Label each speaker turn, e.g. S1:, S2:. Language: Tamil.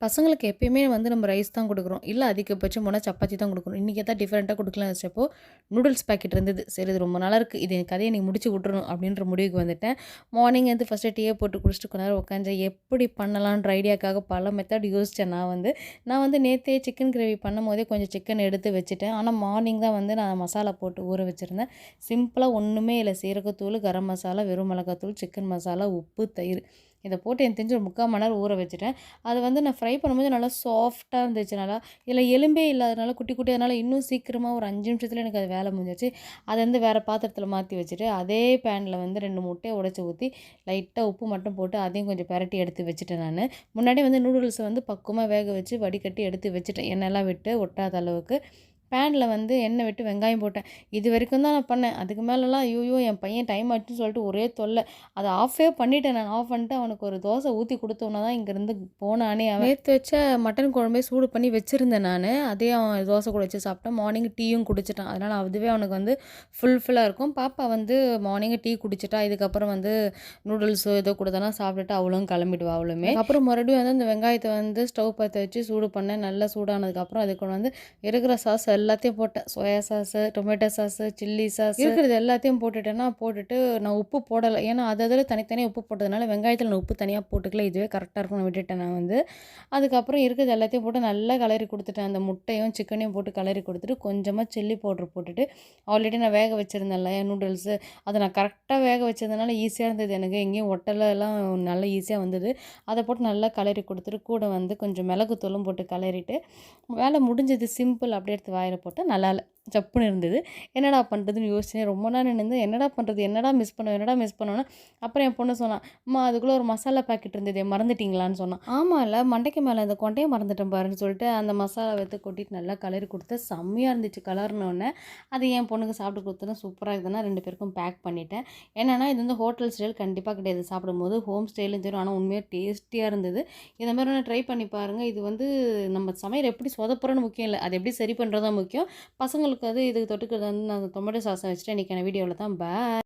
S1: பசங்களுக்கு எப்பயுமே வந்து நம்ம ரைஸ் தான் குடுக்குறோம். இல்ல அதிகபட்சம் போனா சப்பாத்தி தான் குடுக்குறோம். இன்னைக்கு தான் டிஃபரெண்ட்டா குடுக்கலாம்னு வச்சப்போ, நூடுல்ஸ் பாக்கெட் இருந்தது. சரி இது ரொம்ப நாளா இருக்கு. இது கதைய இன்னைக்கு முடிச்சு விட்டுறணும் அப்படின்ற முடிவுக்கு வந்துட்டேன். மார்னிங் வந்து ஃபர்ஸ்ட்டு டீய போட்டு குடிச்சிட்டு கொஞ்ச நேரம் உட்காந்தேன். எப்படி பண்ணலான்ற ஐடியாக்காக பல மெத்தட் யோசிச்சேன் நான் வந்து நேத்தே சிக்கன் கிரேவி பண்ணும்போதே கொஞ்சம் சிக்கன் எடுத்து வச்சுட்டேன். ஆனா மார்னிங் தான் வந்து நான் மசாலா போட்டு ஊற வச்சிருந்தேன். சிம்பிளா ஒண்ணுமே இல்ல. சீரகத்தூளு, கரம் மசாலா, வெறும் மிளகாத்தூள், சிக்கன் மசாலா, உப்பு, தயிர். இத போட்டு எனக்கு தெரிஞ்சு ஒரு 3/4 மணி நேரம் ஊற வச்சுட்டேன். அது வந்து நான் ஃப்ரை பண்ணும்போது நல்லா சாஃப்ட்டா இருந்துச்சு. நல்லா இதில எலும்பே இல்லாதனால குட்டி குட்டியாதனால இன்னும் சீக்கிரமா ஒரு 5 நிமிஷத்துல எனக்கு அது வேலை முடிஞ்சிருச்சு. அத வந்து வேற பாத்திரத்தில மாத்தி வச்சுட்டு, அதே பேன்ல வந்து 2 முட்டைய உடைச்சு ஊத்தி, லைட்டா உப்பு மட்டும் போட்டு அதையும் கொஞ்சம் பெரட்டி எடுத்து வச்சுட்டேன் நானு. முன்னாடியே வந்து நூடுல்ஸ வந்து பக்குவமா வேக வச்சு வடிகட்டி எடுத்து வச்சுட்டேன். எண்ணெய்லாம் விட்டு ஒட்டாத அளவுக்கு. பேன்ல வந்து எண்ணெய் விட்டு வெங்காயம் போட்டேன். இதுவரைக்கும் தான் நான் பண்ணேன். அதுக்கு மேலலாம் ஐய்யயோ! என் பையன் டைம் ஆச்சுன்னு சொல்லிட்டு ஒரே தொல்ல. அத ஆஃபே பண்ணிட்டேன் நான். ஆஃப் பண்ணிட்டு அவனுக்கு ஒரு தோசை ஊத்தி குடுத்தோன தான் இங்கேருந்து போனானே அவன். நேத்து வச்ச மட்டன் குழம்பே சூடு பண்ணி வச்சிருந்தேன் நானு. அதே அவன் தோசை கூட வச்சு சாப்பிட்டான். மார்னிங் டீயும் குடிச்சுட்டான். அதனால அதுவே அவனுக்கு வந்து ஃபுல்ஃபில்லா இருக்கும். பாப்பா வந்து மார்னிங் டீ குடிச்சுட்டா. இதுக்கப்புறம் வந்து நூடுல்ஸோ ஏதோ குடுத்தேன்னா சாப்பிட்டுட்டு அவளும் கிளம்பிடுவா அவளுமே. அப்புறம் மறுபடியும் வந்து அந்த வெங்காயத்த வந்து ஸ்டவ் பத்த வச்சு சூடு பண்ணேன். நல்லா சூடானதுக்கப்புறம் அதுக்கு வந்து இருக்கிற சாஸ் எல்லாத்தையும் போட்டேன். Soya sauce, tomato sauce, chilli sauce இருக்கிறது எல்லாத்தையும் போட்டுட்டேன்னா, போட்டுட்டு நான் உப்பு போடல. ஏன்னா, அது அதில தனித்தனியா உப்பு போட்டதுனால, வெங்காயத்தில நான் உப்பு தனியா போட்டுக்கல. இதுவே கரெக்ட்டா இருக்கும்னு விட்டுட்டேன் நான் வந்து. அதுக்கப்புறம் இருக்கிறது எல்லாத்தையும் போட்டு நல்லா கெளறி குடுத்துட்டேன். அந்த முட்டையும், சிக்கனையும் போட்டு கெளறி குடுத்துட்டு, கொஞ்சமா சில்லி பவுடர் போட்டுட்டு, ஆல்ரெடி நான் வேக வச்சிருந்தேன்ல நூடுல்ஸு, அத நான் கரெக்ட்டா வேக வச்சதுனால ஈஸியா இருந்தது எனக்கு. எங்கேயும் ஒட்டலலாம் நல்லா ஈஸியா வந்தது. அத போட்டு நல்லா கெளறி குடுத்துட்டு, கூட வந்து கொஞ்சம் மிளகுத்தூளும் போட்டு கெளறிட்டு, வேலை முடிஞ்சது. சிம்பிள். அப்படியே எடுத்து வாயில போட்டேன். நல்லா இல்ல. சப்புன்னு இருந்தது. என்னடா பண்ணுறதுன்னு யோசிச்சேன். ரொம்ப நேரம் நின்னு என்னடா பண்ணுறது? என்னடா மிஸ் பண்ணுவேன்? என்னடா மிஸ் பண்ணுவேன்னா, அப்புறம் என் பொண்ணு சொன்னா, "அம்மா அதுக்குள்ள ஒரு மசாலா பாக்கெட் இருந்ததே மறந்துட்டீங்களான்னு?" சொன்னா. ஆமால்ல மண்டைக்கு மேல இந்த கொண்டைய மறந்துட்டேன் பாருன்னு சொல்லிட்டு, அந்த மசாலாவ எடுத்து கொட்டிட்டு நல்லா கெளறி குடுத்தேன். செம்மையா இருந்துச்சு கலர்னோனே. அது என் பொண்ணுக்கு சாப்பிட்டு குடுத்தேன். சூப்பரா இருக்குதுன்னா 2 பேருக்கும் பேக் பண்ணிட்டேன். என்னன்னா, இது வந்து ஹோட்டல் ஸ்டைல் கண்டிப்பா கிடையாது. சாப்பிடும்போது ஹோம் ஸ்டைலும் தெரியும். ஆனா உண்மையா டேஸ்டியா இருந்தது. இந்த மாரி வேணா ட்ரை பண்ணி பாருங்க. இது வந்து நம்ம சமையல் எப்படி சொதப்புறோன்னு முக்கியம் இல்ல. அது எப்படி சரி பண்றது தான் முக்கியம். பசங்களுக்கு அது இதுக்கு தொட்டுக்கிறது வந்து நான் டொமேட்டோ சாஸ வச்சுட்டு இன்னைக்கான வீடியோல தான் பாய்.